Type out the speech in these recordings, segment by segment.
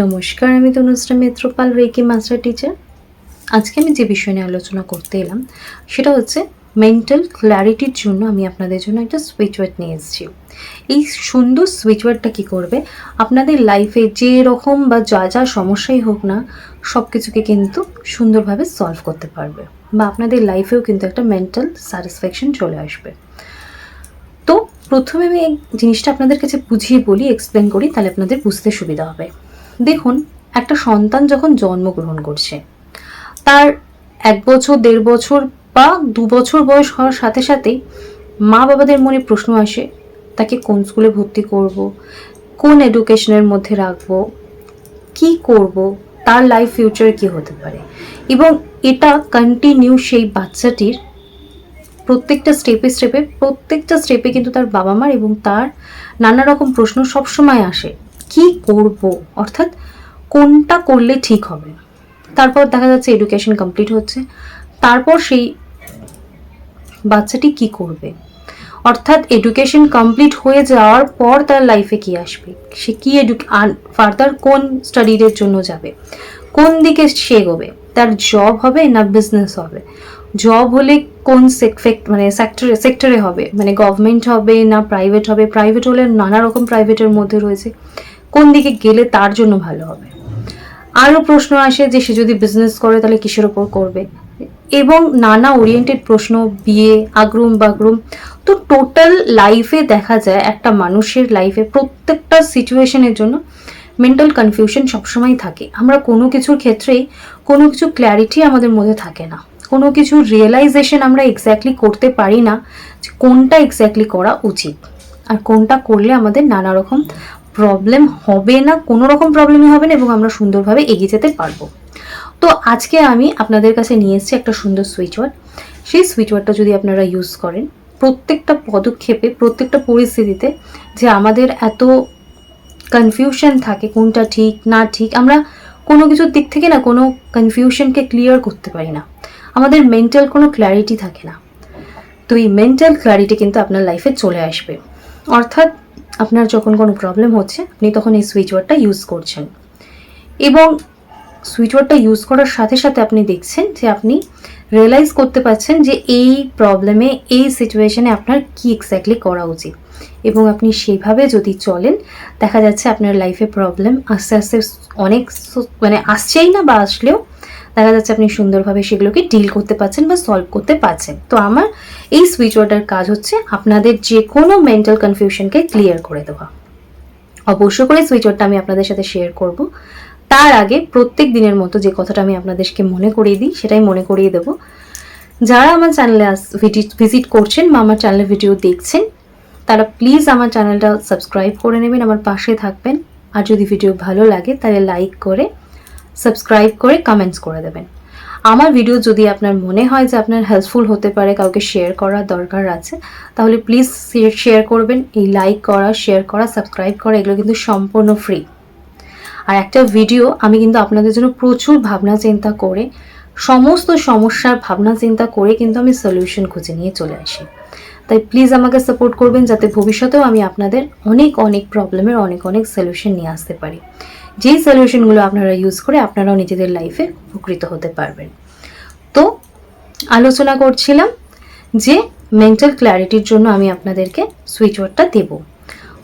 নমস্কার, আমি Tanushree Mitrapal, reiki master teacher. আজকে আমি যে বিষয় নিয়ে আলোচনা করতে এলাম সেটা হচ্ছে মেন্টাল ক্ল্যারিটির জন্য আমি আপনাদের জন্য একটা সুইচ ওয়ার্ড নিয়ে এসেছি। এই সুন্দর সুইচ ওয়ার্ডটা কী করবে, আপনাদের লাইফে যে রকম বা যা যা সমস্যাই হোক না, সব কিছুকে কিন্তু সুন্দরভাবে সলভ করতে পারবে, বা আপনাদের লাইফেও কিন্তু একটা মেন্টাল স্যাটিসফ্যাকশন চলে আসবে। তো প্রথমে আমি এই জিনিসটা আপনাদের কাছে বুঝিয়ে বলি, এক্সপ্লেন করি, তাহলে আপনাদের বুঝতে সুবিধা হবে। দেখুন, একটা সন্তান যখন জন্মগ্রহণ করছে, তার 1 বছর, 1.5 বছর বা 2 বছর বয়স হওয়ার সাথে সাথেই মা বাবাদের মনে প্রশ্ন আসে, তাকে কোন স্কুলে ভর্তি করব, কোন এডুকেশনের মধ্যে রাখবো, কি করব, তার লাইফ ফিউচার কি হতে পারে। এবং এটা কন্টিনিউ সেই বাচ্চাটির প্রত্যেকটা স্টেপে কিন্তু তার বাবা মার এবং তার নানা রকম প্রশ্ন সবসময় আসে, কি করব, অর্থাৎ কোনটা করলে ঠিক হবে। তারপর দেখা যাচ্ছে এডুকেশন কমপ্লিট হচ্ছে, তারপর সেই বাচ্চাটি কি করবে, অর্থাৎ এডুকেশন কমপ্লিট হয়ে যাওয়ার পর তার লাইফে কি আসবে, সে কি ফার্দার কোন স্টাডির জন্য যাবে, কোন দিকে সে এগোবে, তার জব হবে না বিজনেস হবে, জব হলে কোন সেক্টরে হবে, মানে গভর্নমেন্ট হবে না প্রাইভেট হবে, প্রাইভেট হলে নানা রকম প্রাইভেটের মধ্যে রয়েছে, কোন দিকে গেলে তার জন্য ভালো হবে। আরও প্রশ্ন আসে যে সে যদি বিজনেস করে তাহলে কিসের ওপর করবে, এবং নানা ওরিয়েন্টেড প্রশ্ন, বিয়ে, আগ্রুম বাগ্রুম। তো টোটাল লাইফে দেখা যায় একটা মানুষের লাইফে প্রত্যেকটা সিচুয়েশনের জন্য মেন্টাল কনফিউশন সবসময় থাকে। আমরা কোনো কিছুর ক্ষেত্রেই কোনো কিছু ক্ল্যারিটি আমাদের মধ্যে থাকে না, কোনো কিছু রিয়েলাইজেশন আমরা এক্স্যাক্টলি করতে পারি না যে কোনটা এক্স্যাক্টলি করা উচিত আর কোনটা করলে আমাদের নানা রকম প্রবলেম হবে না, কোনো রকম প্রবলেমই হবে না, এবং আমরা সুন্দরভাবে এগিয়ে যেতে পারবো। তো আজকে আমি আপনাদের কাছে নিয়ে এসেছি একটা সুন্দর সুইচ ওয়ার্ড। সেই সুইচ ওয়ার্ডটা যদি আপনারা ইউজ করেন প্রত্যেকটা পদক্ষেপে, প্রত্যেকটা পরিস্থিতিতে, যে আমাদের এত কনফিউশন থাকে কোনটা ঠিক না ঠিক, আমরা কোনো কিছুর দিক থেকে না কোনো কনফিউশনকে ক্লিয়ার করতে পারি না, আমাদের মেন্টাল কোনো ক্ল্যারিটি থাকে না। তো এই মেন্টাল ক্ল্যারিটি কিন্তু আপনার লাইফে চলে আসবে, অর্থাৎ আপনার যখন কোনো প্রবলেম হচ্ছে আপনি তখন এই সুইচ ওয়ার্ডটা ইউজ করছেন, এবং সুইচ ওয়ার্ডটা ইউজ করার সাথে সাথে আপনি দেখছেন যে আপনি রিয়েলাইজ করতে পারছেন যে এই প্রবলেমে, এই সিচুয়েশনে আপনার কি এক্স্যাক্টলি করা উচিত, এবং আপনি সেইভাবে যদি চলেন দেখা যাচ্ছে আপনার লাইফে প্রবলেম আস্তে আস্তে অনেক আসছেই না, বা আসলেও দেখা যাচ্ছে আপনি সুন্দরভাবে সেগুলোকে ডিল করতে পারছেন বা সলভ করতে পারছেন। তো আমার এই সুইচ ওয়ার্ডের কাজ হচ্ছে আপনাদের যে কোনো মেন্টাল কনফিউশনকে ক্লিয়ার করে দেওয়া। অবশ্য করে সুইচ ওয়ার্ডটা আমি আপনাদের সাথে শেয়ার করব, তার আগে প্রত্যেক দিনের মতো যে কথাটা আমি আপনাদেরকে মনে করিয়ে দিই সেটাই মনে করিয়ে দেবো। যারা আমার চ্যানেলে ভিজিট করছেন বা আমার চ্যানেলে ভিডিও দেখছেন, তারা প্লিজ আমার চ্যানেলটা সাবস্ক্রাইব করে নেবেন, আমার পাশে থাকবেন। আর যদি ভিডিও ভালো লাগে তাহলে লাইক করে, সাবস্ক্রাইব করে, কমেন্টস করে দেবেন। আমার ভিডিও যদি আপনার মনে হয় যে আপনার হেল্পফুল হতে পারে, কাউকে শেয়ার করার দরকার আছে, তাহলে প্লিজ শেয়ার করবেন। এই লাইক করা, শেয়ার করা, সাবস্ক্রাইব করা এগুলো কিন্তু সম্পূর্ণ ফ্রি। আর একটা ভিডিও আমি কিন্তু আপনাদের জন্য প্রচুর ভাবনা চিন্তা করে, সমস্ত সমস্যার ভাবনা চিন্তা করে কিন্তু আমি সলিউশন খুঁজে নিয়ে চলে আসি। তাই প্লিজ আমাকে সাপোর্ট করবেন, যাতে ভবিষ্যতেও আমি আপনাদের অনেক অনেক প্রবলেমের অনেক সলিউশন নিয়ে আসতে পারি, যেই সলিউশনগুলো আপনারা ইউজ করে আপনারাও নিজেদের লাইফে উপকৃত হতে পারবেন। তো আলোচনা করছিলাম যে মেন্টাল ক্ল্যারিটির জন্য আমি আপনাদেরকে সুইচ ওয়ার্ডটা দেবো।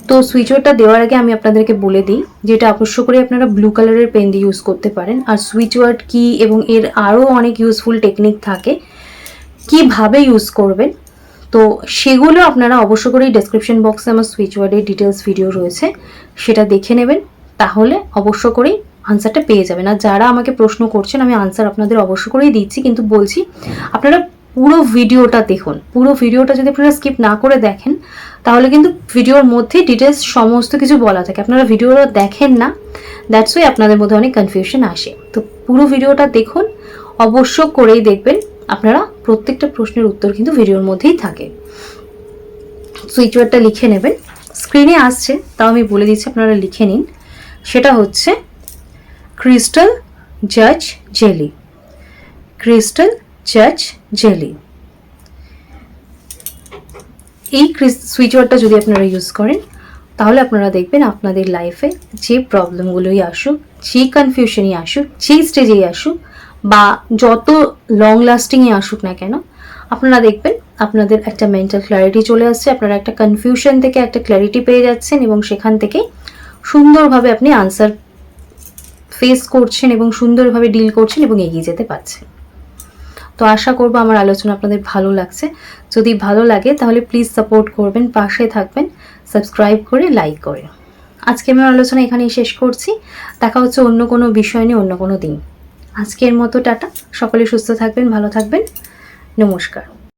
তো সুইচ ওয়ার্ডটা দেওয়ার আগে আমি আপনাদেরকে বলে দিই, যেটা অবশ্য করে আপনারা ব্লু কালারের পেন দিয়ে ইউজ করতে পারেন। আর সুইচ ওয়ার্ড কি এবং এর আরও অনেক ইউজফুল টেকনিক থাকে, কিভাবে ইউজ করবেন, তো সেগুলো আপনারা অবশ্য করেই ডেসক্রিপশন বক্সে আমার সুইচ ওয়ার্ডের ডিটেলস ভিডিও রয়েছে, সেটা দেখে নেবেন, তাহলে অবশ্য করেই আনসারটা পেয়ে যাবেন। আর যারা আমাকে প্রশ্ন করছেন আমি আনসার আপনাদের অবশ্য করেই দিচ্ছি, কিন্তু বলছি আপনারা পুরো ভিডিওটা দেখুন। পুরো ভিডিওটা যদি আপনারা স্কিপ না করে দেখেন তাহলে কিন্তু ভিডিওর মধ্যে ডিটেলস সমস্ত কিছু বলা থাকে, আপনারা ভিডিওটা দেখেন না, দ্যাটস ওয়াই আপনাদের মধ্যে অনেক কনফিউশন আসে। তো পুরো ভিডিওটা দেখুন, অবশ্য করেই দেখবেন, আপনারা প্রত্যেকটা প্রশ্নের উত্তর কিন্তু ভিডিওর মধ্যেই থাকে। সুইচ ওয়ার্ডটা লিখে নেবেন, স্ক্রিনে আসছে তাও আমি বলে দিচ্ছি, আপনারা লিখে নিন। সেটা হচ্ছে ক্রিস্টাল জাজ জেলি। ক্রিস্টাল জাজ জেলি, এই সুইচ ওয়ার্ডটা যদি আপনারা ইউজ করেন তাহলে আপনারা দেখবেন আপনাদের লাইফে যে প্রবলেমগুলোই আসুক, যে কনফিউশনই আসুক, যেই স্টেজেই আসুক, বা যত লং লাস্টিংয়ে আসুক না কেন, আপনারা দেখবেন আপনাদের একটা মেন্টাল ক্ল্যারিটি চলে আসছে, আপনারা একটা কনফিউশন থেকে একটা ক্ল্যারিটি পেয়ে যাচ্ছেন এবং সেখান থেকে সুন্দরভাবে আপনি আনসার ফেস করছেন এবং সুন্দরভাবে ডিল করছেন এবং এগিয়ে যেতে পারছেন। তো আশা করবো আমার আলোচনা আপনাদের ভালো লাগছে। যদি ভালো লাগে তাহলে প্লিজ সাপোর্ট করবেন, পাশে থাকবেন, সাবস্ক্রাইব করে, লাইক করে। আজকে আমার আলোচনা এখানেই শেষ করছি। দেখা হচ্ছে অন্য কোনো বিষয় নিয়ে অন্য কোনো দিন। আজকের মতো টাটা। সকলে সুস্থ থাকবেন, ভালো থাকবেন। নমস্কার।